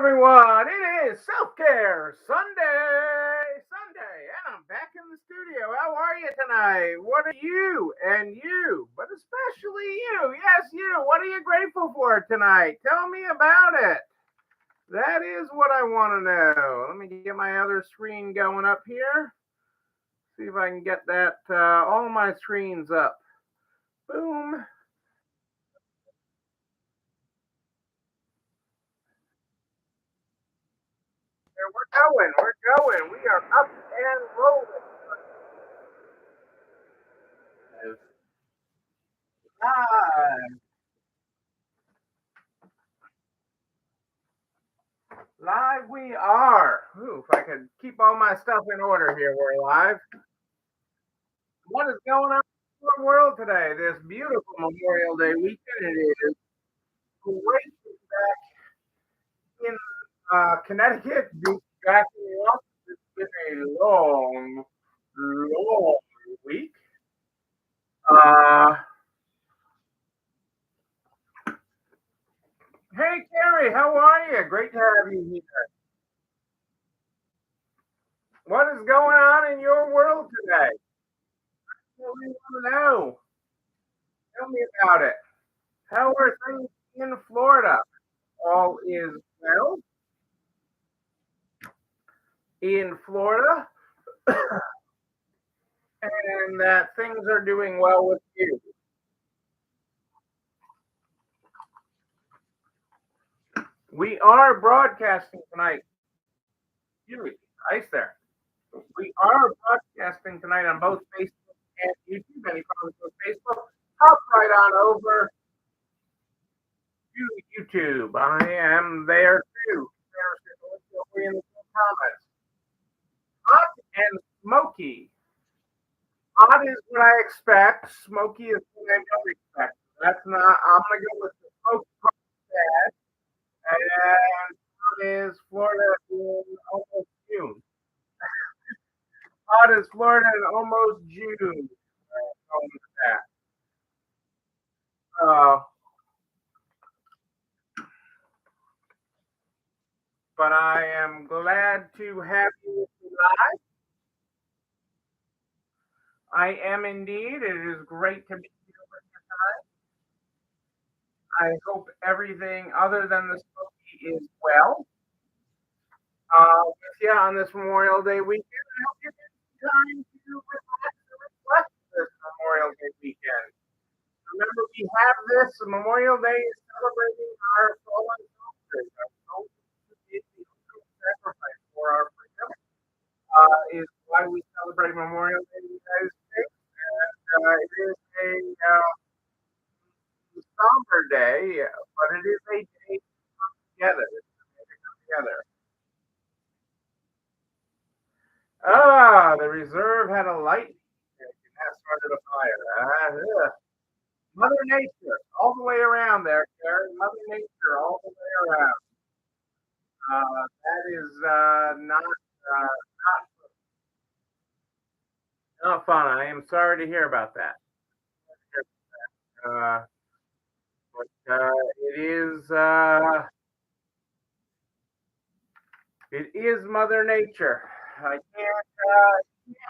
everyone. It is Self Care Sunday, and I'm back in the studio. How are you tonight? What are you and you, but especially you? Yes, you. What are you grateful for tonight? Tell me about it. That is what I want to know. Let me get my other screen going up here. See if I can get that all my screens up. Boom. There we're going. We are up and rolling. Live. Live we are. Ooh, if I could keep all my stuff in order here, we're live. What is going on in the world today? This beautiful Memorial Day weekend. It is great to be back in Connecticut. Be back in the office. It's been a long week. Uh, hey, Carrie, how are you? Great to have you here. What is going on in your world today? What do you want to know? Tell me about it. How are things in Florida? All is well in Florida, and that things are doing well with you. We are broadcasting tonight. Huge, nice there. We are broadcasting tonight on both Facebook and YouTube. Any problems with Facebook? Hop right on over to YouTube. I am there too. There's in the comments. Hot and smoky. Hot is what I expect. Smoky is what I don't expect. That's not. I'm gonna go with the smoke part. And hot is Florida in almost June. Hot is Florida in almost June. Uh, but I am glad to have you with me live. I am indeed. It is great to be here with you tonight. I hope everything other than the smoky is well. With you on this Memorial Day weekend. I hope you're getting time to relax and reflect this Memorial Day weekend. Remember, we have this Memorial Day is celebrating our fallen soldiers, our soldiers who did the ultimate sacrifice for our freedom. Is why we celebrate Memorial Day in the United States. And it is a somber day, but it is a day to come together. It's a day to come together. The reserve had a lightning strike and that started a fire. Mother Nature, all the way around there, Karen. Mother Nature, all the way around. That is not fun. I am sorry to hear about that. Uh, but it is Mother Nature. I can't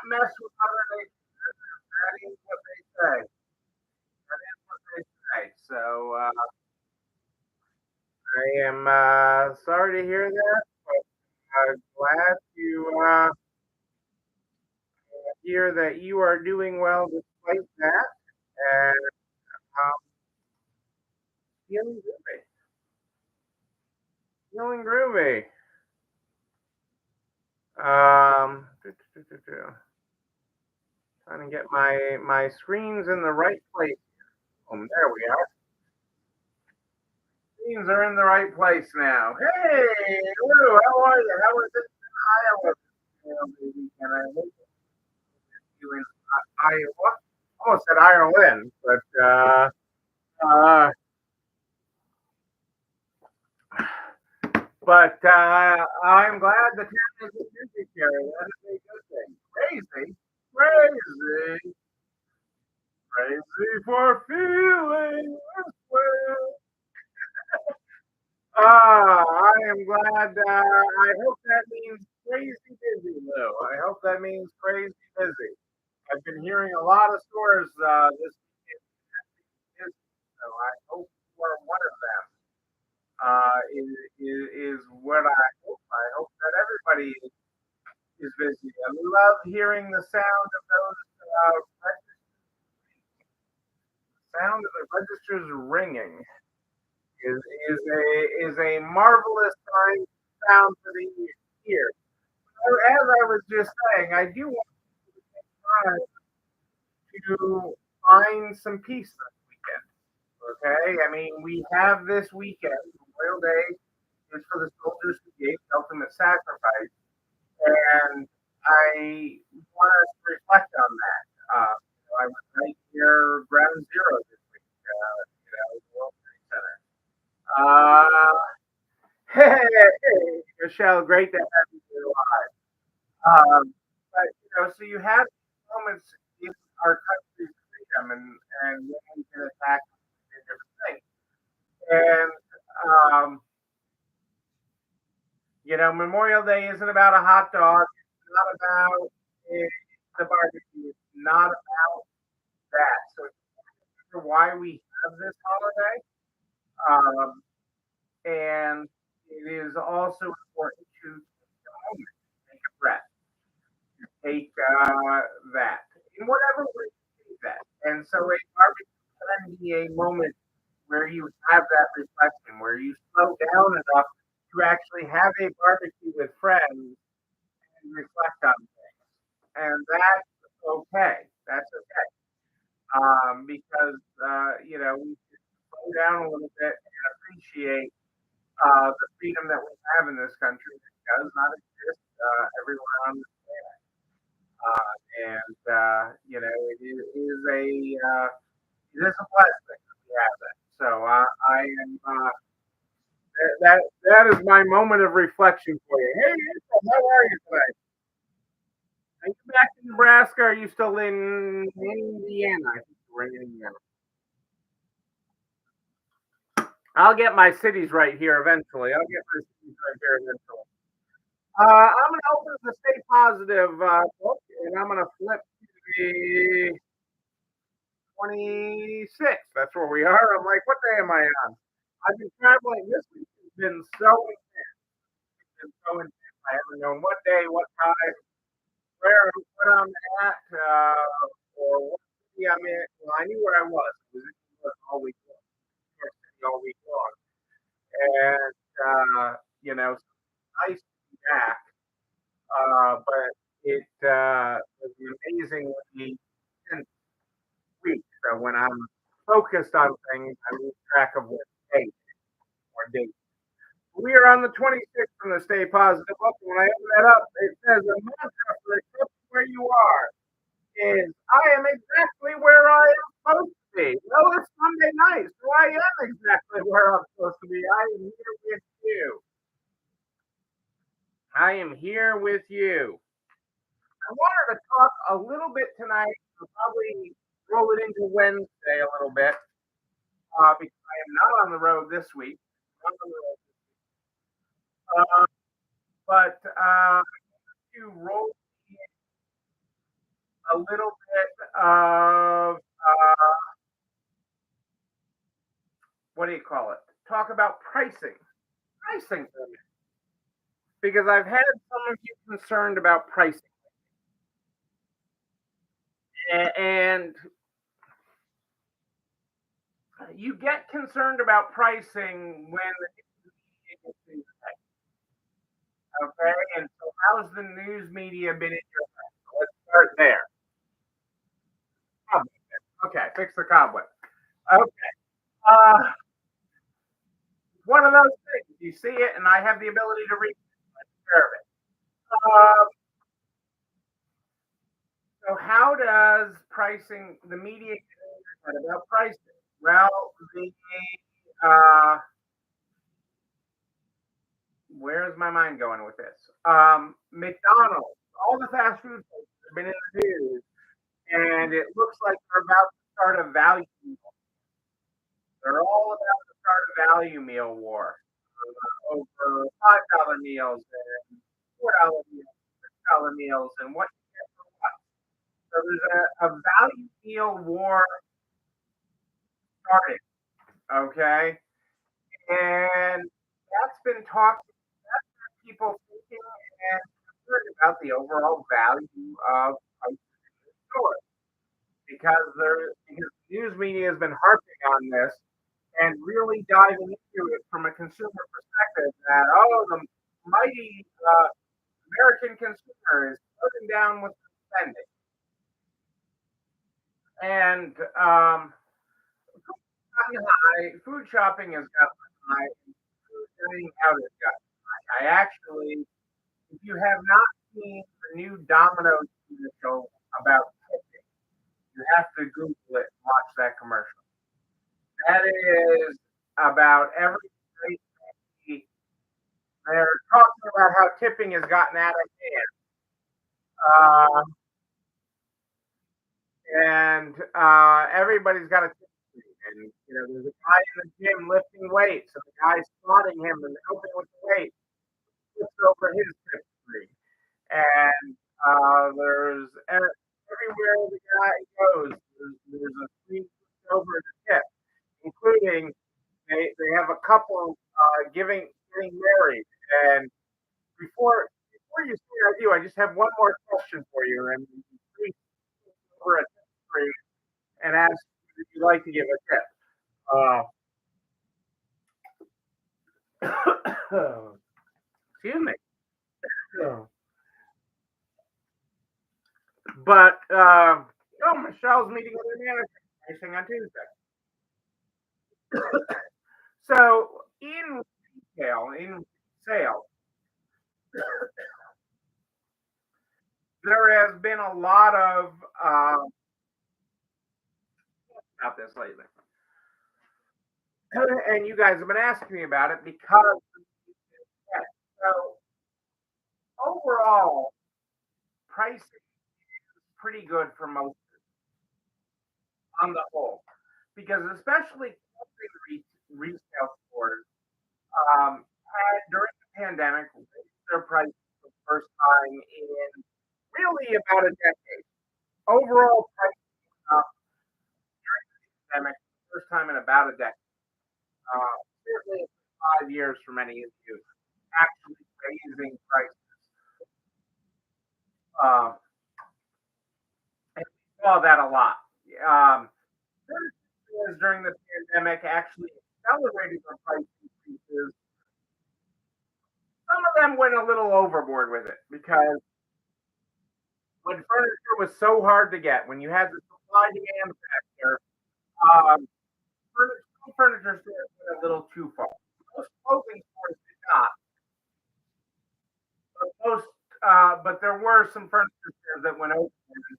mess with Mother Nature. That is what they say. That is what they say. So I am sorry to hear that. But glad to hear that you are doing well despite that. And um, feeling groovy. Feeling groovy. Trying to get my screens in the right place. There we are. Screens are in the right place now. Hey, Lou, how are you? How was it in Iowa? And I hope you in Iowa. Almost said Ireland, but uh, I'm glad the town is in music here. That is a good thing. Crazy, crazy for feeling this way. I am glad. I hope that means crazy busy, Lou. I hope that means crazy busy. I've been hearing a lot of stores this weekend, so I hope you are one of them. Is what I hope. I hope that everybody is busy. I love hearing the sound of those sound of the registers ringing. Is a marvelous sound for the ear. As I was just saying, I do want to find some peace this weekend. Okay, I mean we have this weekend. Memorial Day is for the soldiers who gave the ultimate sacrifice, and I want us to reflect on that. I was right here, ground zero this week. World Trade Center. Hey, Michelle, great to have you here live. But so you have moments in our country's freedom, and when we can attack different things. And Memorial Day isn't about a hot dog. It's not about the barbecue. It's not about that. So it's why we have this holiday. Um, and it is also important to take a moment, take a breath, take that in whatever way you take that. And so a barbecue can be a moment where you have that reflection, where you slow down enough to actually have a barbecue with friends and reflect on things. And that's okay. That's okay. Because, we should slow down a little bit and appreciate the freedom that we have in this country that does not exist everywhere on the planet. It is a blessing that we have that. So I am that is my moment of reflection for you. Hey, Ansel, how are you today? Are you back in Nebraska? Or are you still in Indiana? I think we're in Indiana. I'll get my cities right here eventually. I'll get my cities right here eventually. I'm going to open the Stay Positive book, and I'm going to flip to the 26th. That's where we are. I'm like, what day am I on? I've been traveling. This week has been so intense. It's been so intense. I haven't known what day, what time, where what I'm at, or what city I'm in. Well, I knew where I was. I was in New York all week long. New York City all week long. And, nice to be back. But it was an amazingly intense week. So when I'm focused on things, I lose track of what day or date. We are on the 26th from the Stay Positive book. When I open that up, it says a mantra for accepting where you are is I am exactly where I am supposed to be. Well, it's Sunday night, so I am exactly where I'm supposed to be. I am here with you. I am here with you. I wanted to talk a little bit tonight. I'll probably roll it into Wednesday a little bit because I am not on the road this week. Not on the road. But to roll a little bit of what do you call it? Talk about pricing for me, because I've had some of you concerned about pricing, and you get concerned about pricing when the news media gets okay. And so, how's the news media been in your life? So let's start there. Okay, fix the cobweb. Okay. Uh, one of those things. You see it, and I have the ability to read it. Let's observe it. Um, so how does pricing, the media get about pricing? Well, the where's my mind going with this? McDonald's, all the fast food places have been in the news, and it looks like they're about to start a value meal. They're all about to start a value meal war over $5 meals and $4 meals, $6 meals, and what you get for what. So there's a value meal war started, okay? And that's been talking, that's got people thinking and concerned about the overall value of prices in the store because the news media has been harping on this and really diving into it from a consumer perspective that the mighty American consumer is putting down with spending. And food shopping has gotten high, food eating out has gotten high. I actually, if you have not seen the new Domino's commercial about tipping, you have to Google it and watch that commercial. That is about every day they're talking about how tipping has gotten out of hand. Everybody's got a tip screen. And, there's a guy in the gym lifting weights, and the guy's spotting him and helping with the weight. Flips over his tip screen. And there's everywhere the guy goes, there's a screen over the tip, including they have a couple getting married. And before you say I do, I just have one more question for you. And please over a tip screen and ask if you'd like to give a tip. Excuse me. But Michelle's meeting with her manager racing on Tuesday. So in retail, in sales, there has been a lot of about this lately, and you guys have been asking me about it because so overall pricing is pretty good for most on the whole, because especially retail stores had during the pandemic raised their prices for the first time in really about a decade. Overall prices up during the pandemic for the first time in about a decade. Certainly 5 years for many of you actually raising prices. Uh, and we saw that a lot. Um, during the pandemic actually accelerated their price increases. Some of them went a little overboard with it because when furniture was so hard to get, when you had the supply demand factor, um, furniture stores went a little too far. Most clothing stores did not, but but there were some furniture stores that went over and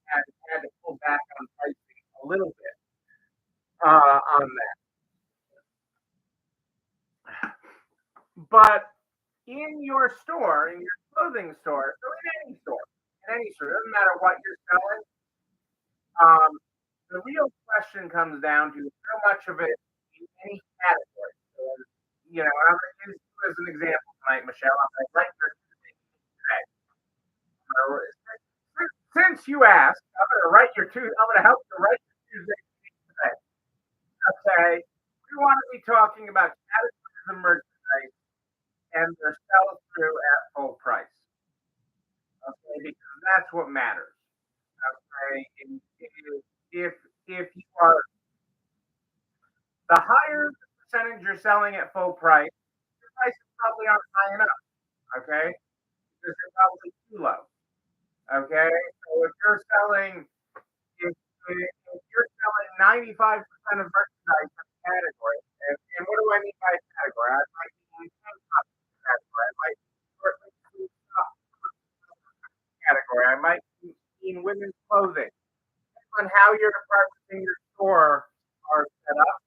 had to pull back on pricing a little bit on that. But in your store, in your clothing store, so in any store, doesn't matter what you're selling. The real question comes down to how much of it in any category. So, I'm going to use you as an example tonight, Michelle. I'm going to write your Tuesday today. Since you asked, I'm going to write your Tuesday. I'm going to help you write your Tuesday today. Okay, we want to be talking about categories of merchandise and their sell through at full price. Okay, because that's what matters. Okay, and if you are the higher the percentage you're selling at full price, your prices probably aren't high enough. Okay, because they're probably too low. Okay, so if you're selling 95% of merchandise in a category, and what do I mean by category? I might mean category. I might mean category. I might mean women's clothing. On how your departments in your store are set up.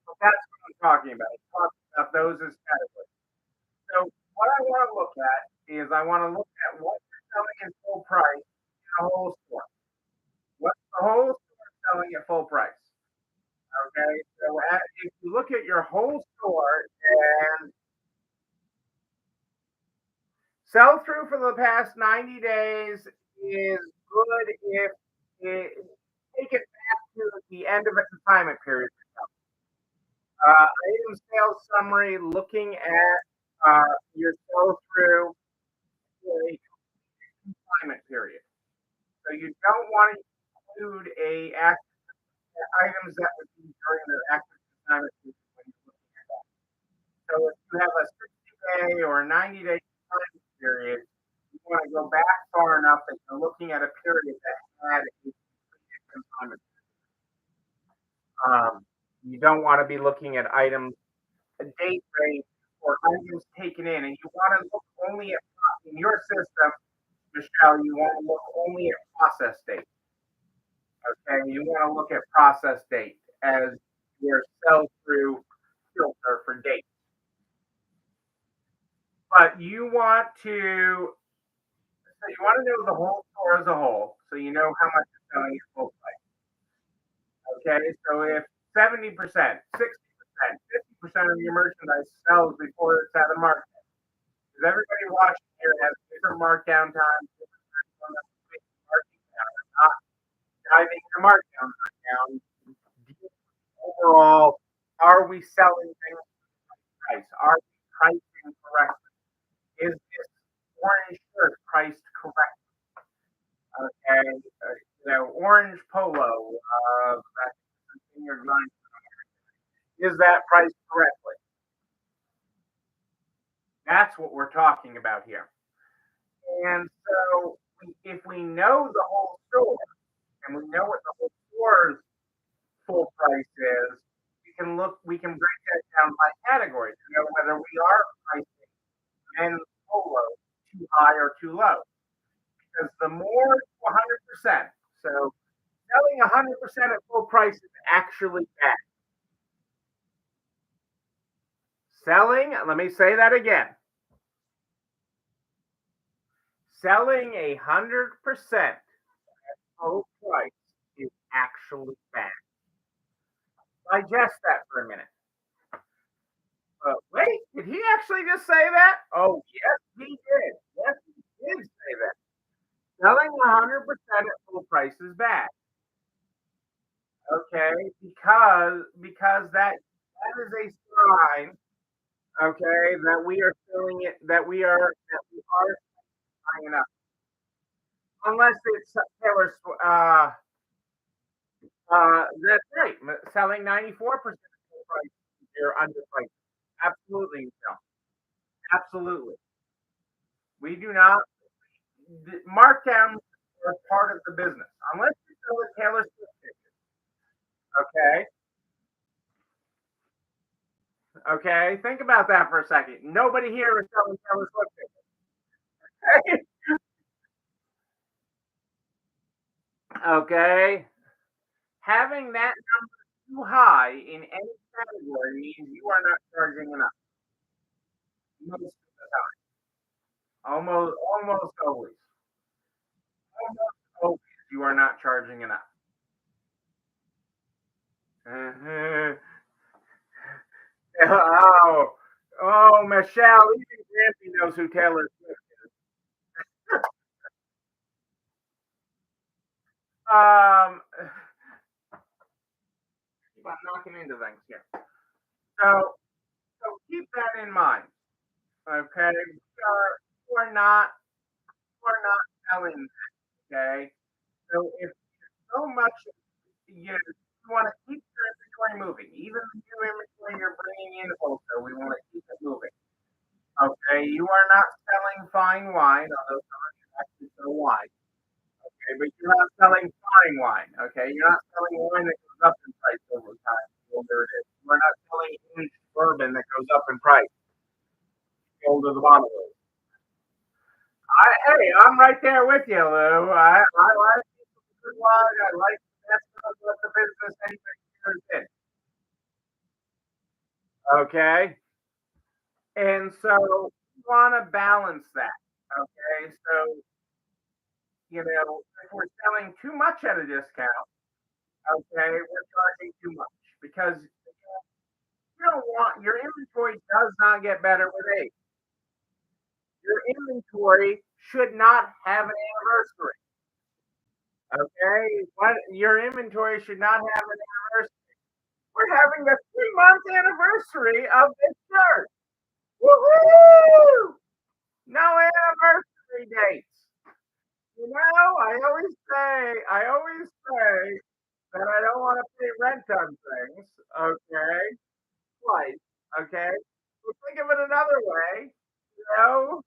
So that's what I'm talking about. I'm talking about those as categories. So what I want to look at is I want to look at what you're selling in full price in the whole store. What's the whole store selling at full price? Okay, so if you look at your whole store and Sell through for the past 90 days is good if it, take it back to the end of a consignment period. Item sales summary, looking at your sell through a consignment period. So you don't want to include items that would be during the active consignment period when you're looking at that. So if you have a 60-day or a 90-day consignment period, you want to go back far enough that you're looking at a period that had a completed consignment. You don't want to be looking at items, a date range, or items taken in, and you want to look only at in your system, Michelle. You want to look only at process date. Okay, you want to look at process date as your sell through filter for date. But you want to know the whole store as a whole, so you know how much you're selling at full price. Okay, so if 70%, 60%, 50% of your merchandise sells before it's at a market, because everybody watching here has different markdown times, different times on the marking down. I'm not diving the markdown right now. Overall, are we selling things price? Are we pricing correctly? Is this orange shirt priced correctly? Okay, orange polo, in your line, is that priced correctly? That's what we're talking about here. And so, if we know the whole store and we know what the whole store's full price is, we can break that down by category to know whether we are pricing men's polo too high or too low. Because the more 100%, so selling 100% at full price is actually bad. Selling, let me say that again. Selling 100% at full price is actually bad. Digest that for a minute. Wait, did he actually just say that? Oh, yes, he did. Yes, he did say that. Selling 100% at full price is bad. Okay, because that is a sign, okay, that we are filling it, that we are high enough. Unless it's Taylor Swift. That's right. Selling 94% full price, you're underpriced. Absolutely, no. Absolutely. We do not. Markdowns are part of the business. Unless you sell a Taylor Swift ticket. Okay. Okay. Think about that for a second. Nobody here is selling Taylor Swift tickets. Okay. Having that number too high in any category means you are not charging enough. Most of the time. Almost always. Almost always you are not charging enough. Uh-huh. Oh, oh, Michelle, even Grampy knows who Taylor Swift is. Um, I'm knocking into things here. So, keep that in mind. Okay, we're not selling. Okay, so if so much, you want to keep your inventory moving. Even the new inventory you're bringing in, also, we want to keep it moving. Okay, you are not selling fine wine, although some of you actually sell wine. Okay, but you're not selling fine wine. Okay, you're not selling wine that goes up in price over time. The older it is, we're not selling aged bourbon that goes up in price. The older the bottle is. Hey, I'm right there with you, Lou. I like good wine. I like that's what the business anybody cares in. Okay, and so we want to balance that. Okay, so if we're selling too much at a discount, okay, we're charging too much because you don't want your inventory does not get better with age. Your inventory should not have an anniversary. Okay? What your inventory should not have an anniversary. We're having the 3 month anniversary of this shirt. Woohoo! No anniversary dates. I always say that I don't want to pay rent on things. Okay, twice. Okay, well, think of it another way. You know,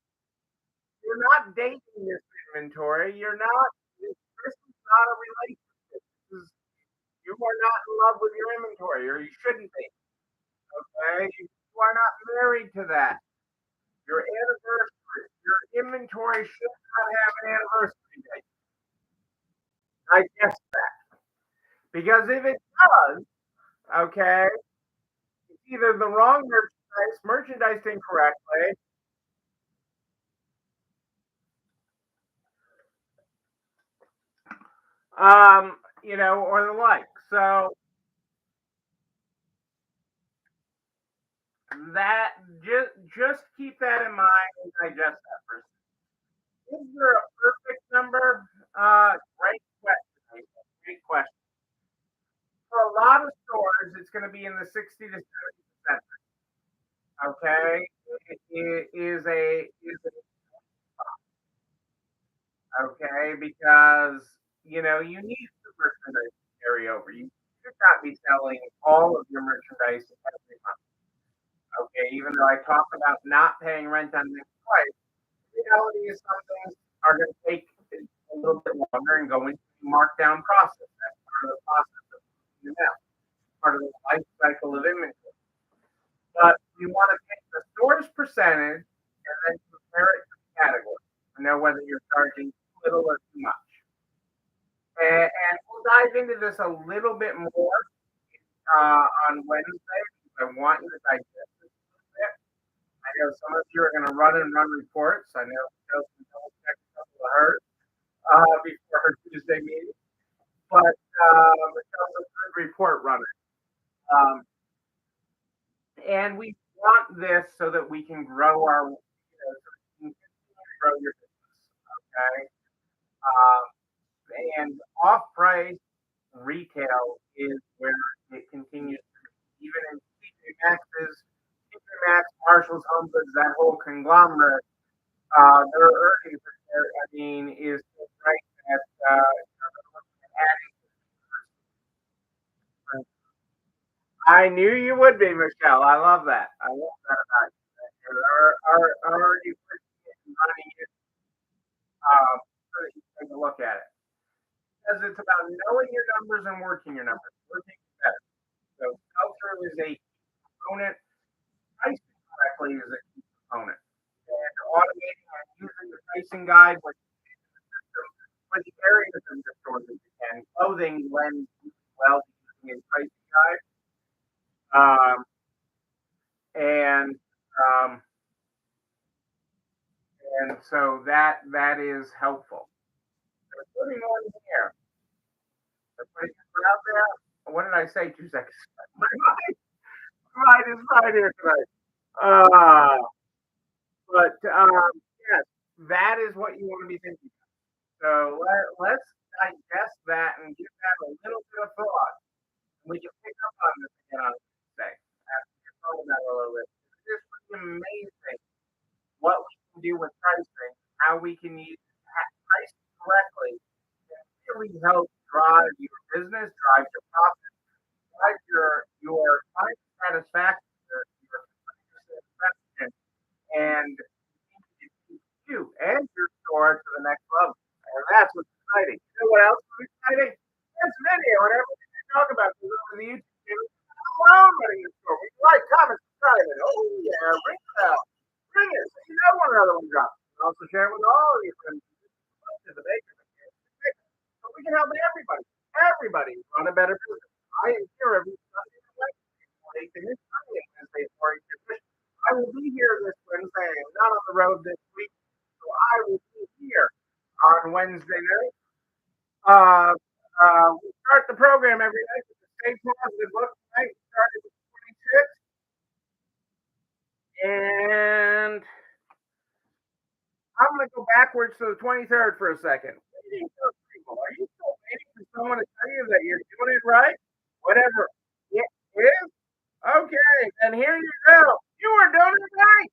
you're not dating this inventory. You're not. This is not a relationship. You are not in love with your inventory, or you shouldn't be. Okay, you are not married to that. Your anniversary, your inventory should not have an anniversary date. I guess that because if it does, okay, it's either the wrong merchandised incorrectly. Or the like. So that just keep that in mind and digest that for a second. Is there a perfect number? Great question. Great question. For a lot of stores, it's going to be in the 60 to 70%. Okay, it is a okay because you need the merchandise to carry over. You should not be selling all of your merchandise every month. Okay, even though I talk about not paying rent on things twice, the reality is some things are going to take a little bit longer and go into the markdown process. That's part of the process of part of the life cycle of inventory. But we want to take the store's percentage and then compare it to the category to know whether you're charging too little or too much. And we'll dive into this a little bit more on Wednesday because I want you to digest this a little bit. I know some of you are going to run and run reports. I know Chelsea double checked a couple of hers before her Tuesday meeting, but Michelle's a good report runner. Um, and we want this so that we can grow so we can continue to grow your business. Okay. Um, and off price retail is where it continues to be. Even in TJ Maxx's, TJ Maxx, Marshalls, Home Goods, that whole conglomerate, their earnings, I mean, is right at adding. I knew you would be, Michelle. I love that. I love that about you. Are you pushing it and running it so that you take a look at it? Because it's about knowing your numbers and working your numbers, working better. So culture is a component. Pricing correctly is a key component. And automating and using the pricing guide with the areas of your store that you can. Clothing lends well to using a pricing guide. Um, and um, and so that is helpful. So putting on here, putting it out there. What did I say? 2 seconds. My mind is right here tonight. Uh, but yes, that is what you want to be thinking. So let's digest that and give that a little bit of thought. We can pick up on this again on Tuesday after you talk about it a little bit. It's pretty amazing what we can do with pricing, how we can use price correctly and really help drive your business, drive your profit, drive your client satisfaction, your customer satisfaction, and you and your store to the next level. And that's what's exciting. You know what else is exciting? This video and everything we talk about goes over the YouTube channel. Hello, running your store. We like, comment, subscribe, and oh yeah, ring it out. Ring it so you know when another one drops. And also share it with all of your friends. To the baker. So we can help everybody. Everybody run a better business. I am here every Sunday and Wednesday. This Sunday and Wednesday for I will be here this Wednesday. I am not on the road this week. So I will be here on Wednesday night. We start the program every night with the Stay Positive book. Tonight we started with 26. And I'm going to go backwards to the 23rd for a second. Waiting for approval. Are you still waiting for someone to tell you that you're doing it right? Whatever it is? Okay, then here you go. You are doing it right.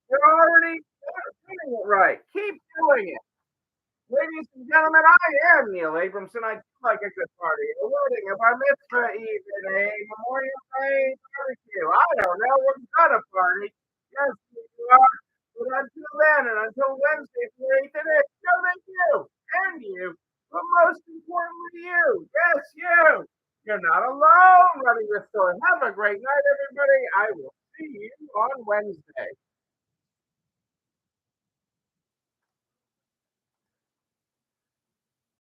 You're already doing it right. Keep doing it. Ladies and gentlemen, I am Neil Abramson. I do like a good party, a wedding, a bar mitzvah, even a Memorial Day barbecue. I don't know. We're gonna party. Yes, you are. But until then, and until Wednesday, for 8 today, so thank you and you, but most importantly, you. Yes, you. You're not alone running the store. Have a great night, everybody. I will see you on Wednesday.